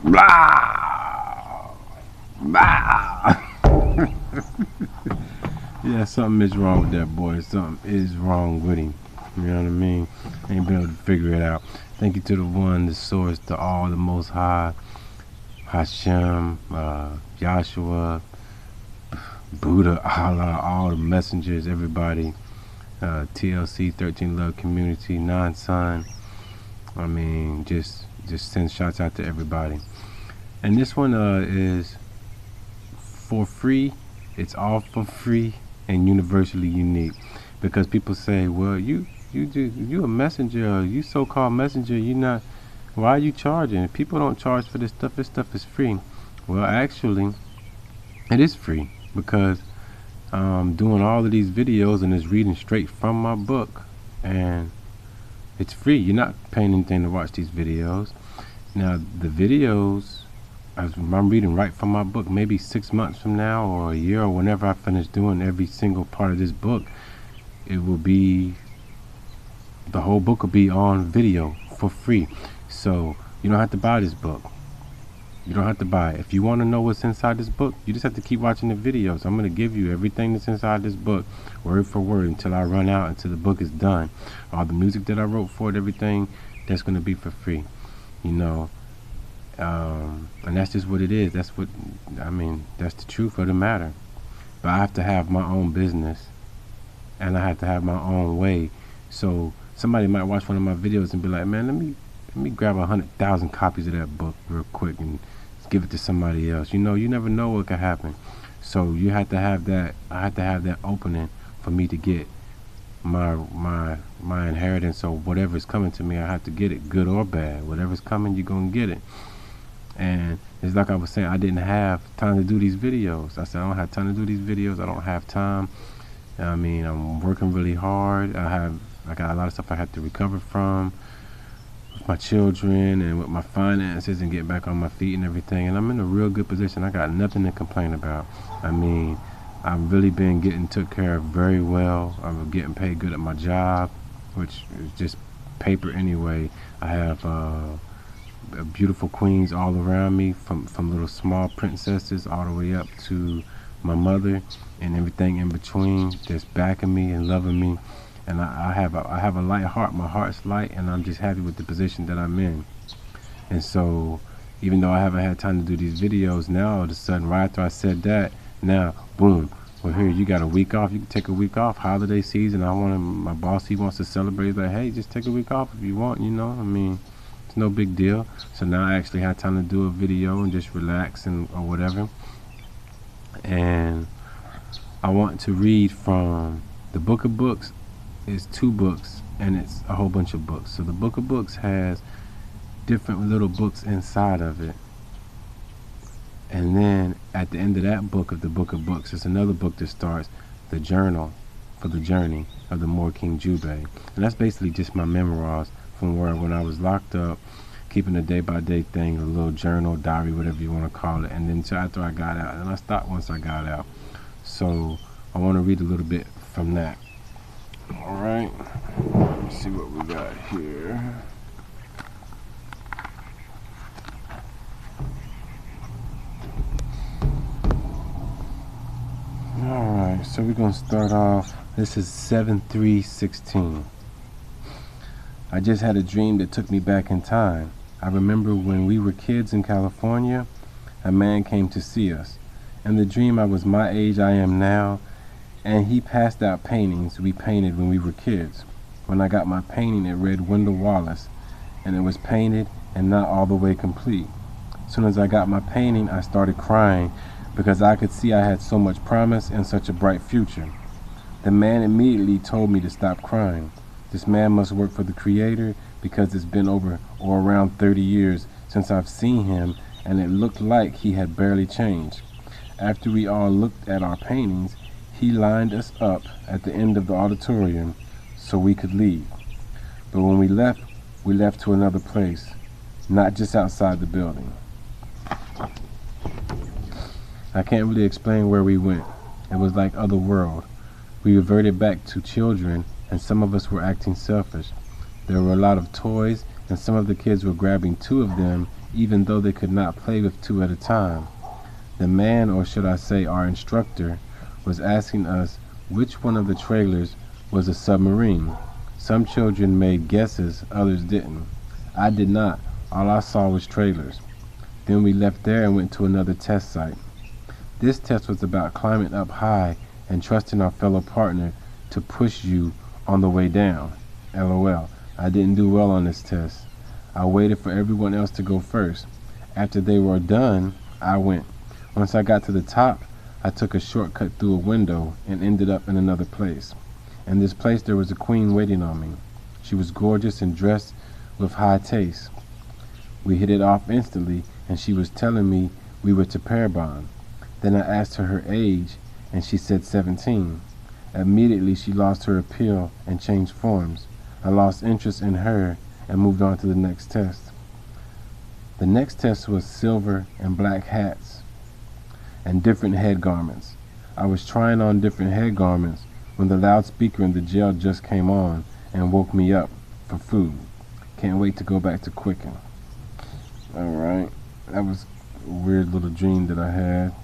Blah! Blah! Yeah, something is wrong with that boy. Something is wrong with him. You know what I mean? Ain't been able to figure it out. Thank you to the one, the source, the all, the most high, Hashem, Yahshua, Buddha, Allah, all the messengers, everybody, TLC, 13 Love Community, Non-Son. I mean, just send shouts out to everybody. And this one is for free. It's all for free and universally unique, because people say, well, you a messenger, you so-called messenger, you not, why are you charging? People don't charge for this stuff. This stuff is free. Well, actually, it is free, because I'm doing all of these videos and it's reading straight from my book, and it's free. You're not paying anything to watch these videos. Now, the videos, I'm reading right from my book. Maybe 6 months from now or a year, or whenever I finish doing every single part of this book, it will be, the whole book will be on video for free. So you don't have to buy this book. You don't have to buy it. If you want to know what's inside this book, you just have to keep watching the videos. I'm going to give you everything that's inside this book, word for word, until I run out, until the book is done. All the music that I wrote for it, everything, that's going to be for free. You know, and that's just what it is. That's what, I mean, that's the truth of the matter. But I have to have my own business, and I have to have my own way. So somebody might watch one of my videos and be like, man, let me grab 100,000 copies of that book real quick and give it to somebody else. You know, you never know what could happen. So you have to have that. I have to have that opening for me to get my inheritance, or whatever's coming to me. I have to get it, good or bad. Whatever's coming, you're gonna get it. And it's like I was saying, I didn't have time to do these videos. I said, I don't have time to do these videos. I don't have time. I mean, I'm working really hard. I got a lot of stuff I have to recover from, with my children and with my finances, and get back on my feet and everything. And I'm in a real good position. I got nothing to complain about. I mean, I've really been getting took care of very well. I'm getting paid good at my job, which is just paper anyway. I have beautiful queens all around me, from little small princesses all the way up to my mother, and everything in between that's backing me and loving me. And I have a light heart. My heart's light, and I'm just happy with the position that I'm in. And so, even though I haven't had time to do these videos, now all of a sudden, right after I said that, now boom, well, here, you got a week off. You can take a week off, holiday season. My boss, he wants to celebrate. He's like, hey, just take a week off if you want, you know. I mean, it's no big deal. So now I actually have time to do a video and just relax or whatever. And I want to read from the book of books. It's 2 books, and it's a whole bunch of books. So the book of books has different little books inside of it. And then at the end of that book, of the book of books, there's another book that starts, the journal for the journey of the Moor King Jubei. And that's basically just my memoirs from when I was locked up, keeping a day-by-day thing, a little journal, diary, whatever you want to call it. And then until after I got out, and I stopped once I got out. So I want to read a little bit from that. All right, let's see what we got here. Alright, so we're going to start off. This is 7/3/16. I just had a dream that took me back in time. I remember when we were kids in California, a man came to see us. In the dream, I was my age I am now, and he passed out paintings we painted when we were kids. When I got my painting, it read Wendell Wallace, and it was painted and not all the way complete. As soon as I got my painting, I started crying, because I could see I had so much promise and such a bright future. The man immediately told me to stop crying. This man must work for the Creator, because it's been over or around 30 years since I've seen him, and it looked like he had barely changed. After we all looked at our paintings, he lined us up at the end of the auditorium so we could leave. But when we left to another place, not just outside the building. I can't really explain where we went. It was like other world. We reverted back to children, and some of us were acting selfish. There were a lot of toys, and some of the kids were grabbing 2 of them, even though they could not play with two at a time. The man, or should I say our instructor, was asking us which one of the trailers was a submarine. Some children made guesses, others didn't. I did not. All I saw was trailers. Then we left there and went to another test site. This test was about climbing up high and trusting our fellow partner to push you on the way down. LOL. I didn't do well on this test. I waited for everyone else to go first. After they were done, I went. Once I got to the top, I took a shortcut through a window and ended up in another place. In this place there was a queen waiting on me. She was gorgeous and dressed with high taste. We hit it off instantly, and she was telling me we were to pair bond. Then I asked her age, and she said 17. Immediately she lost her appeal and changed forms. I lost interest in her and moved on to the next test. The next test was silver and black hats and different head garments. I was trying on different head garments when the loudspeaker in the jail just came on and woke me up for food. Can't wait to go back to Quicken. Alright, that was a weird little dream that I had.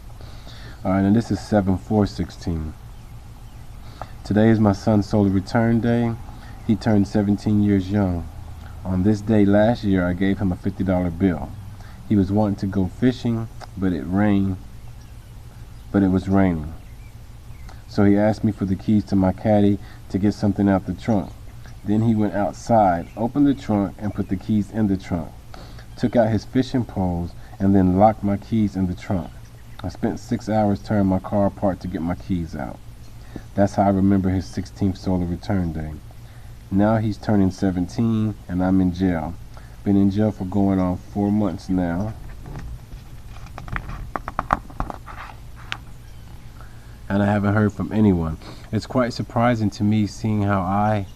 Alright, and this is 7/4/16. Today is my son's solar return day. He turned 17 years young. On this day last year, I gave him a $50 bill. He was wanting to go fishing, but it was raining. So he asked me for the keys to my caddy to get something out the trunk. Then he went outside, opened the trunk, and put the keys in the trunk. Took out his fishing poles, and then locked my keys in the trunk. I spent 6 hours tearing my car apart to get my keys out. That's how I remember his 16th solar return day. Now he's turning 17, and I'm in jail. Been in jail for going on 4 months now. And I haven't heard from anyone. It's quite surprising to me seeing how I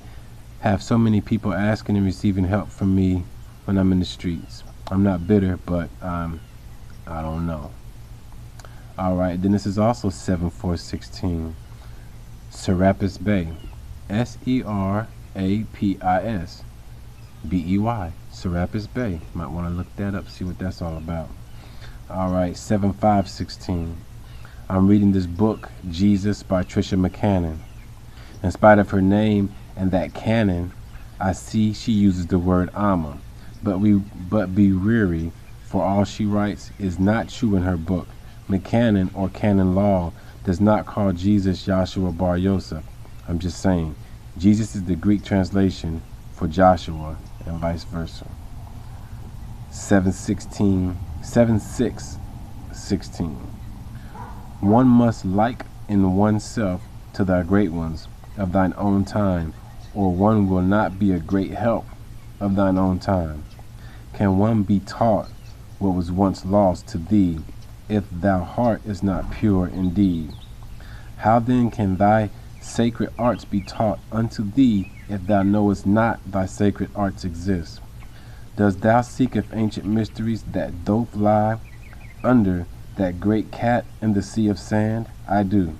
have so many people asking and receiving help from me when I'm in the streets. I'm not bitter, but I don't know. Alright, then this is also 7/4/16. Serapis Bay. Serapis Bey. Serapis Bay. Might want to look that up, see what that's all about. Alright, 7/5/16. I'm reading this book, Jesus, by Trisha McCannon. In spite of her name and that canon, I see she uses the word Amma. But be weary, for all she writes is not true in her book. McCannon, or canon law, does not call Jesus Joshua Bar Yosef. I'm just saying, Jesus is the Greek translation for Joshua, and vice versa. 7/6/16. One must like in oneself to thy great ones of thine own time, or one will not be a great help of thine own time. Can one be taught what was once lost to thee, if thou heart is not pure indeed? How then can thy sacred arts be taught unto thee, if thou knowest not thy sacred arts exist? Dost thou seek of ancient mysteries that doth lie under that great cat in the sea of sand? I do.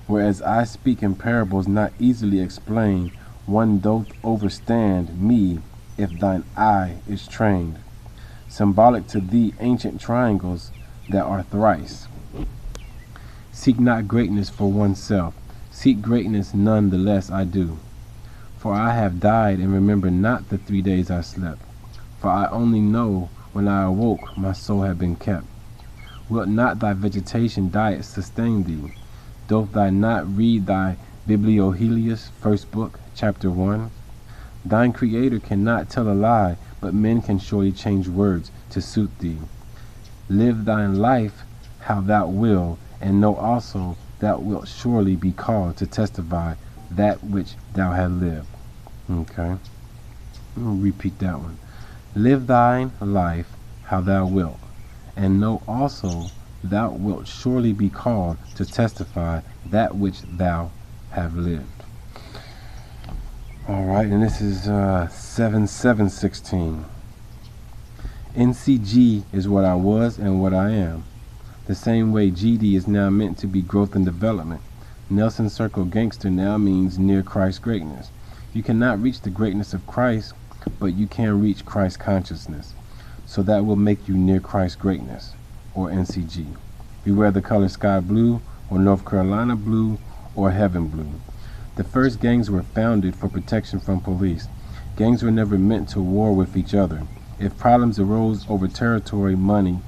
Whereas I speak in parables not easily explained, one doth overstand me if thine eye is trained. Symbolic to thee ancient triangles that are thrice. Seek not greatness for oneself, seek greatness none the less I do. For I have died and remember not the 3 days I slept. For I only know when I awoke my soul had been kept. Wilt not thy vegetation diet sustain thee? Doth thou not read thy Bibliohelius, first book, chapter 1? Thine Creator cannot tell a lie, but men can surely change words to suit thee. Live thine life how thou wilt, and know also thou wilt surely be called to testify that which thou hast lived. Okay, I'll repeat that one. Live thine life how thou wilt, and know also thou wilt surely be called to testify that which thou have lived. Alright, and this is 7/7/16. NCG is what I was and what I am. The same way GD is now meant to be growth and development. Nelson Circle Gangster now means near Christ greatness. You cannot reach the greatness of Christ, but you can reach Christ consciousness. so that will make you near Christ's greatness, or NCG. Beware the color sky blue, or North Carolina blue, or heaven blue. The first gangs were founded for protection from police. Gangs were never meant to war with each other. If problems arose over territory, money,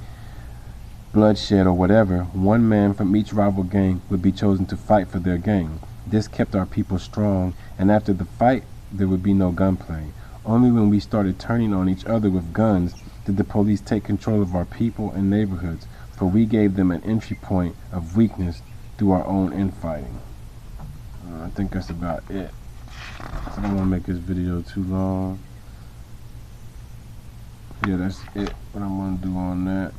bloodshed, or whatever, one man from each rival gang would be chosen to fight for their gang. This kept our people strong, and after the fight, there would be no gunplay. Only when we started turning on each other with guns did the police take control of our people and neighborhoods, for we gave them an entry point of weakness through our own infighting. I think that's about it. I don't want to make this video too long. Yeah, that's it. What I'm going to do on that.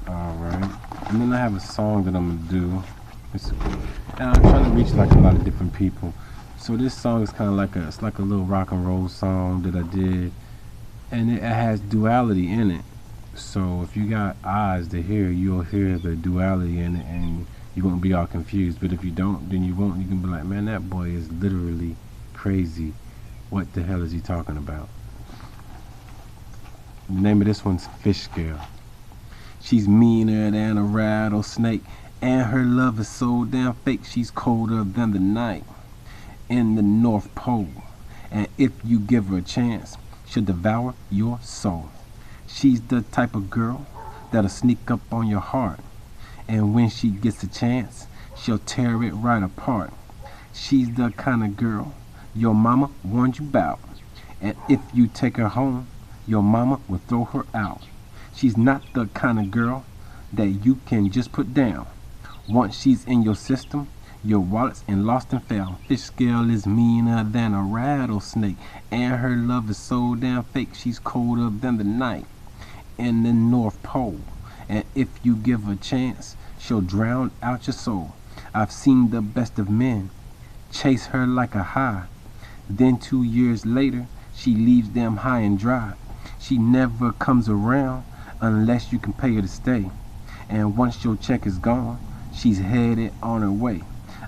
Alright. And then I have a song that I'm going to do. And I'm trying to reach like a lot of different people. So this song is kind of like it's like a little rock and roll song that I did. And it has duality in it. So if you got eyes to hear, you'll hear the duality in it and you won't be all confused. But if you don't, then you won't. You can be like, man, that boy is literally crazy. What the hell is he talking about? The name of this one's Fish Scale. She's meaner than a rattlesnake, and her love is so damn fake. She's colder than the night in the North Pole. And if you give her a chance, she'll devour your soul. She's the type of girl that'll sneak up on your heart. And when she gets a chance, she'll tear it right apart. She's the kind of girl your mama warned you about. And if you take her home, your mama will throw her out. She's not the kind of girl that you can just put down. Once she's in your system, your wallet's in lost and found. Fish Scale is meaner than a rattlesnake, and her love is so damn fake. She's colder than the night in the North Pole. And if you give her a chance, she'll drown out your soul. I've seen the best of men chase her like a high. Then 2 years later, she leaves them high and dry. She never comes around unless you can pay her to stay. And once your check is gone, she's headed on her way.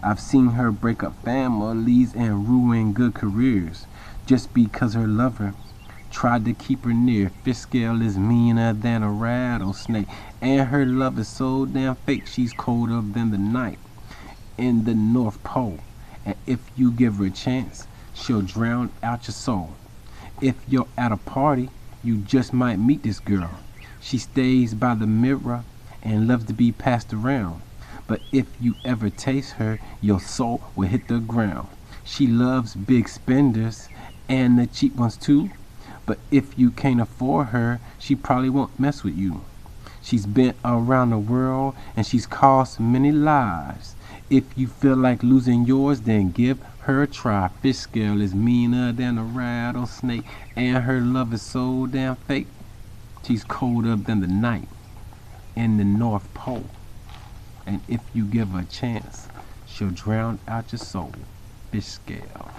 I've seen her break up families and ruin good careers just because her lover tried to keep her near. Fish Scale is meaner than a rattlesnake, and her love is so damn fake. She's colder than the night in the North Pole. And if you give her a chance, she'll drown out your soul. If you're at a party, you just might meet this girl. She stays by the mirror and loves to be passed around. But if you ever taste her, your soul will hit the ground. She loves big spenders and the cheap ones too. But if you can't afford her, she probably won't mess with you. She's been around the world and she's cost many lives. If you feel like losing yours, then give her a try. Fish Scale is meaner than a rattlesnake, and her love is so damn fake. She's colder than the night in the North Pole. And if you give her a chance, she'll drown out your soul. Fish Scale.